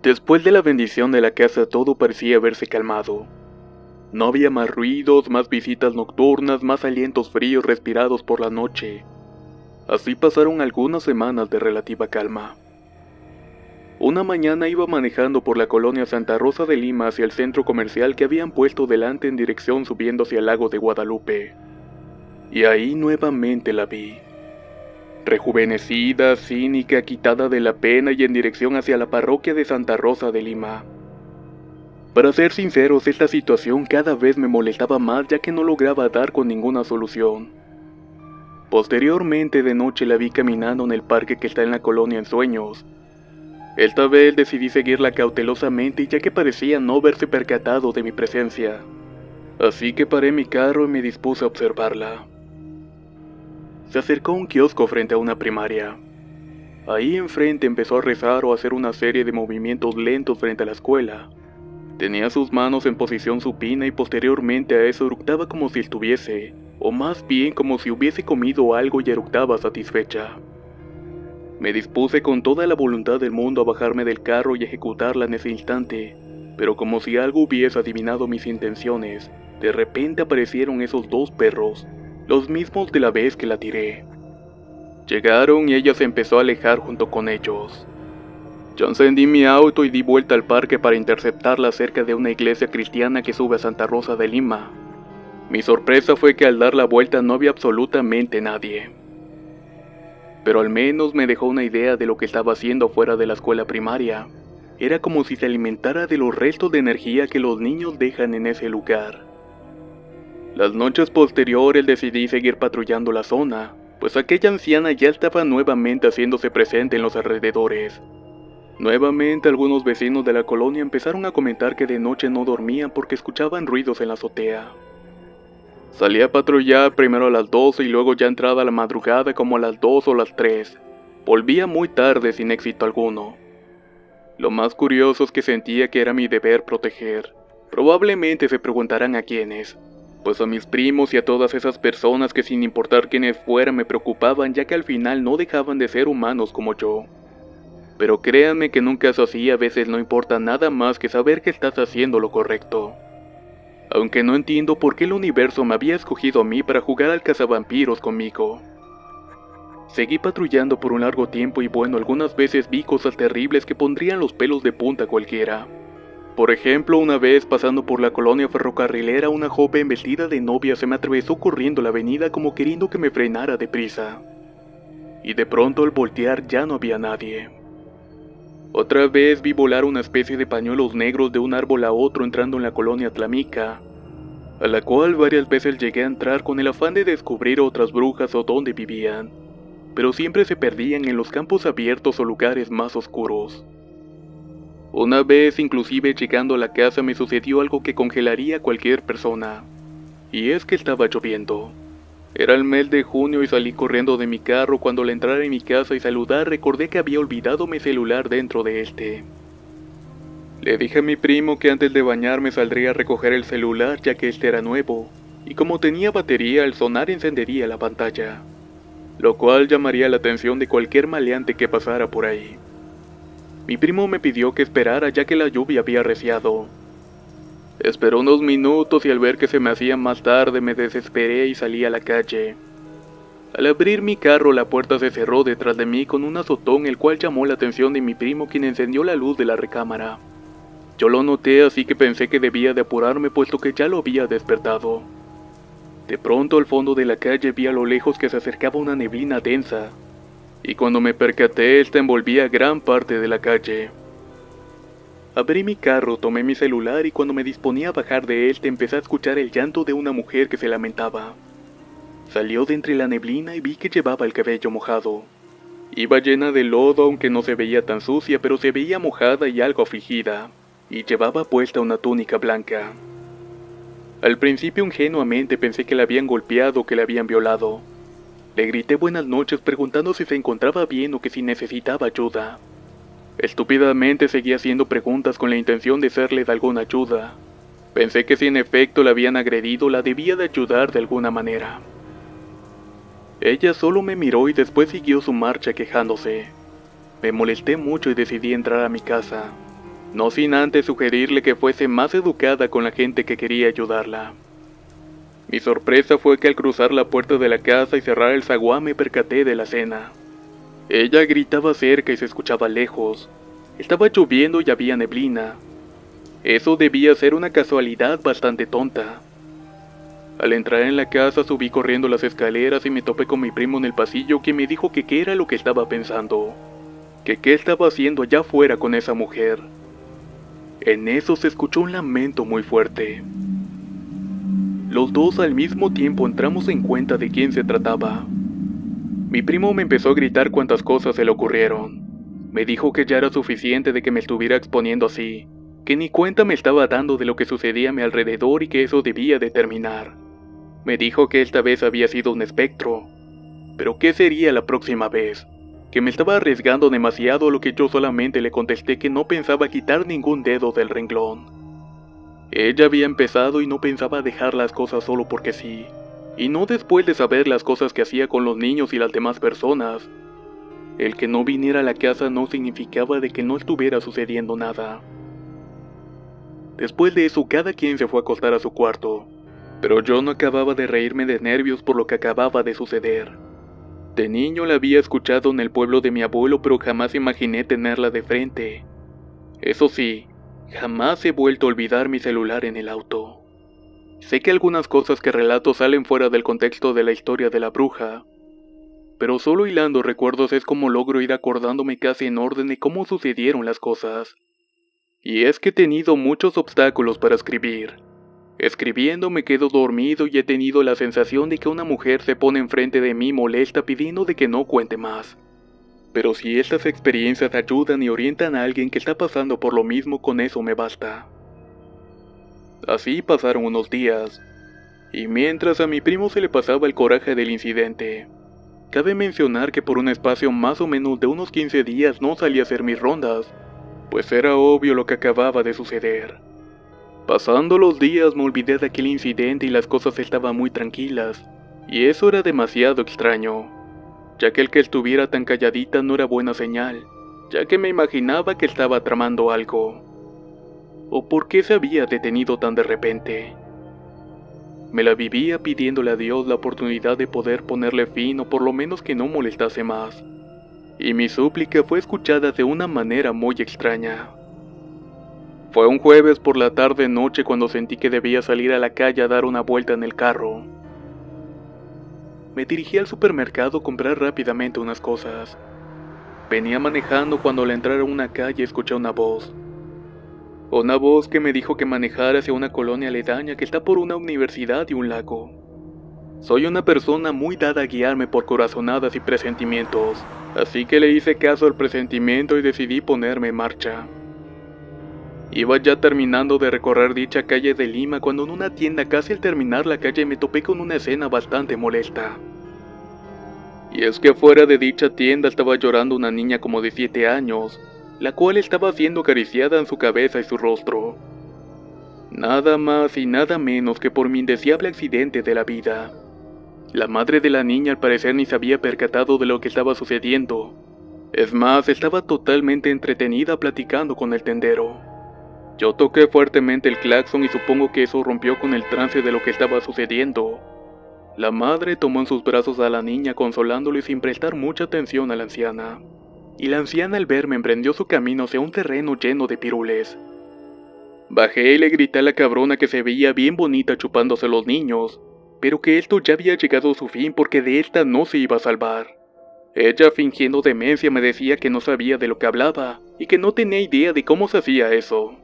Después de la bendición de la casa todo parecía haberse calmado. No había más ruidos, más visitas nocturnas, más alientos fríos respirados por la noche. Así pasaron algunas semanas de relativa calma. Una mañana iba manejando por la colonia Santa Rosa de Lima hacia el centro comercial que habían puesto delante en dirección subiendo hacia el lago de Guadalupe. Y ahí nuevamente la vi. Rejuvenecida, cínica, quitada de la pena y en dirección hacia la parroquia de Santa Rosa de Lima. Para ser sinceros, esta situación cada vez me molestaba más ya que no lograba dar con ninguna solución. Posteriormente de noche la vi caminando en el parque que está en la colonia Ensueños. Esta vez decidí seguirla cautelosamente ya que parecía no haberse percatado de mi presencia. Así que paré mi carro y me dispuse a observarla. Se acercó a un kiosco frente a una primaria. Ahí enfrente empezó a rezar o a hacer una serie de movimientos lentos frente a la escuela. Tenía sus manos en posición supina y posteriormente a eso eructaba como si estuviese, o más bien como si hubiese comido algo y eructaba satisfecha. Me dispuse con toda la voluntad del mundo a bajarme del carro y ejecutarla en ese instante, pero como si algo hubiese adivinado mis intenciones, de repente aparecieron esos dos perros, los mismos de la vez que la tiré. Llegaron y ella se empezó a alejar junto con ellos. Yo encendí mi auto y di vuelta al parque para interceptarla cerca de una iglesia cristiana que sube a Santa Rosa de Lima. Mi sorpresa fue que al dar la vuelta no había absolutamente nadie. Pero al menos me dejó una idea de lo que estaba haciendo fuera de la escuela primaria. Era como si se alimentara de los restos de energía que los niños dejan en ese lugar. Las noches posteriores decidí seguir patrullando la zona, pues aquella anciana ya estaba nuevamente haciéndose presente en los alrededores. Nuevamente algunos vecinos de la colonia empezaron a comentar que de noche no dormían porque escuchaban ruidos en la azotea. Salí a patrullar primero a las 12 y luego ya entrada la madrugada como a las 2 o las 3. Volvía muy tarde sin éxito alguno. Lo más curioso es que sentía que era mi deber proteger. Probablemente se preguntarán a quiénes, pues a mis primos y a todas esas personas que sin importar quiénes fueran me preocupaban ya que al final no dejaban de ser humanos como yo. Pero créanme que en un caso así a veces no importa nada más que saber que estás haciendo lo correcto. Aunque no entiendo por qué el universo me había escogido a mí para jugar al cazavampiros conmigo. Seguí patrullando por un largo tiempo y bueno, algunas veces vi cosas terribles que pondrían los pelos de punta a cualquiera. Por ejemplo, una vez pasando por la colonia ferrocarrilera, una joven vestida de novia se me atravesó corriendo la avenida como queriendo que me frenara deprisa. Y de pronto al voltear ya no había nadie. Otra vez vi volar una especie de pañuelos negros de un árbol a otro entrando en la colonia Tlamica, a la cual varias veces llegué a entrar con el afán de descubrir otras brujas o dónde vivían, pero siempre se perdían en los campos abiertos o lugares más oscuros. Una vez inclusive llegando a la casa me sucedió algo que congelaría a cualquier persona, y es que estaba lloviendo. Era el mes de junio y salí corriendo de mi carro. Cuando al entrar en mi casa y saludar recordé que había olvidado mi celular dentro de este. Le dije a mi primo que antes de bañarme saldría a recoger el celular ya que este era nuevo, y como tenía batería al sonar encendería la pantalla, lo cual llamaría la atención de cualquier maleante que pasara por ahí. Mi primo me pidió que esperara ya que la lluvia había arreciado. Esperó unos minutos y al ver que se me hacía más tarde me desesperé y salí a la calle. Al abrir mi carro la puerta se cerró detrás de mí con un azotón el cual llamó la atención de mi primo quien encendió la luz de la recámara. Yo lo noté así que pensé que debía de apurarme puesto que ya lo había despertado. De pronto al fondo de la calle vi a lo lejos que se acercaba una neblina densa, y cuando me percaté esta envolvía gran parte de la calle. Abrí mi carro, tomé mi celular y cuando me disponía a bajar de él empecé a escuchar el llanto de una mujer que se lamentaba. Salió de entre la neblina y vi que llevaba el cabello mojado. Iba llena de lodo aunque no se veía tan sucia, pero se veía mojada y algo afligida, y llevaba puesta una túnica blanca. Al principio ingenuamente pensé que la habían golpeado o que la habían violado. Le grité buenas noches preguntando si se encontraba bien o que si necesitaba ayuda. Estúpidamente seguí haciendo preguntas con la intención de serle de alguna ayuda. Pensé que si en efecto la habían agredido, la debía de ayudar de alguna manera. Ella solo me miró y después siguió su marcha quejándose. Me molesté mucho y decidí entrar a mi casa. no sin antes sugerirle que fuese más educada con la gente que quería ayudarla. Mi sorpresa fue que al cruzar la puerta de la casa y cerrar el zaguán me percaté de la escena. Ella gritaba cerca y se escuchaba lejos. Estaba lloviendo y había neblina. Eso debía ser una casualidad bastante tonta. Al entrar en la casa subí corriendo las escaleras y me topé con mi primo en el pasillo, que me dijo que qué era lo que estaba pensando, que qué estaba haciendo allá afuera con esa mujer. En eso se escuchó un lamento muy fuerte. Los dos al mismo tiempo entramos en cuenta de quién se trataba. Mi primo me empezó a gritar cuantas cosas se le ocurrieron. Me dijo que ya era suficiente de que me estuviera exponiendo así, que ni cuenta me estaba dando de lo que sucedía a mi alrededor y que eso debía de terminar. Me dijo que esta vez había sido un espectro, pero ¿qué sería la próxima vez? Que me estaba arriesgando demasiado, a lo que yo solamente le contesté que no pensaba quitar ningún dedo del renglón. Ella había empezado y no pensaba dejar las cosas solo porque sí, y no después de saber las cosas que hacía con los niños y las demás personas. El que no viniera a la casa no significaba de que no estuviera sucediendo nada. Después de eso, cada quien se fue a acostar a su cuarto, pero yo no acababa de reírme de nervios por lo que acababa de suceder. De niño la había escuchado en el pueblo de mi abuelo, pero jamás imaginé tenerla de frente. Eso sí, jamás he vuelto a olvidar mi celular en el auto. Sé que algunas cosas que relato salen fuera del contexto de la historia de la bruja, pero solo hilando recuerdos es como logro ir acordándome casi en orden de cómo sucedieron las cosas. Y es que he tenido muchos obstáculos para escribir. Escribiendo me quedo dormido y he tenido la sensación de que una mujer se pone enfrente de mí molesta pidiendo de que no cuente más. Pero si estas experiencias ayudan y orientan a alguien que está pasando por lo mismo, con eso me basta. Así pasaron unos días, y mientras a mi primo se le pasaba el coraje del incidente, cabe mencionar que por un espacio más o menos de unos 15 días no salí a hacer mis rondas, pues era obvio lo que acababa de suceder. Pasando los días me olvidé de aquel incidente y las cosas estaban muy tranquilas, y eso era demasiado extraño, ya que el que estuviera tan calladita no era buena señal, ya que me imaginaba que estaba tramando algo. ¿O por qué se había detenido tan de repente? Me la vivía pidiéndole a Dios la oportunidad de poder ponerle fin, o por lo menos que no molestase más, y mi súplica fue escuchada de una manera muy extraña. Fue un jueves por la tarde-noche cuando sentí que debía salir a la calle a dar una vuelta en el carro. Me dirigí al supermercado a comprar rápidamente unas cosas. Venía manejando cuando al entrar a una calle escuché una voz. Una voz que me dijo que manejara hacia una colonia aledaña que está por una universidad y un lago. Soy una persona muy dada a guiarme por corazonadas y presentimientos, así que le hice caso al presentimiento y decidí ponerme en marcha. Iba ya terminando de recorrer dicha calle de Lima cuando en una tienda casi al terminar la calle me topé con una escena bastante molesta. Y es que fuera de dicha tienda estaba llorando una niña como de 7 años, la cual estaba siendo acariciada en su cabeza y su rostro. Nada más y nada menos que por mi indeseable accidente de la vida. La madre de la niña al parecer ni se había percatado de lo que estaba sucediendo. Es más, estaba totalmente entretenida platicando con el tendero. Yo toqué fuertemente el claxon y supongo que eso rompió con el trance de lo que estaba sucediendo. La madre tomó en sus brazos a la niña consolándole sin prestar mucha atención a la anciana. Y la anciana al verme emprendió su camino hacia un terreno lleno de pirules. Bajé y le grité a la cabrona que se veía bien bonita chupándose los niños, pero que esto ya había llegado a su fin porque de esta no se iba a salvar. Ella, fingiendo demencia, me decía que no sabía de lo que hablaba y que no tenía idea de cómo se hacía eso.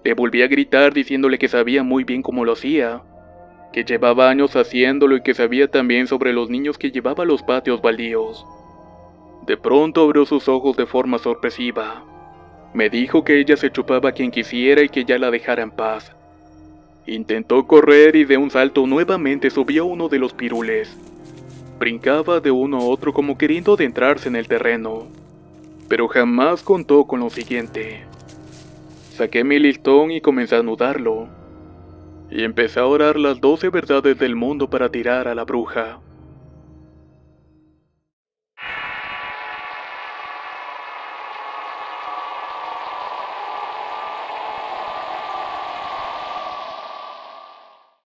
Le volví a gritar diciéndole que sabía muy bien cómo lo hacía, que llevaba años haciéndolo y que sabía también sobre los niños que llevaba a los patios baldíos. De pronto abrió sus ojos de forma sorpresiva. Me dijo que ella se chupaba a quien quisiera y que ya la dejara en paz. Intentó correr y de un salto nuevamente subió a uno de los pirules. Brincaba de uno a otro como queriendo adentrarse en el terreno, pero jamás contó con lo siguiente. Saqué mi listón y comencé a anudarlo, y empecé a orar las 12 verdades del mundo para tirar a la bruja.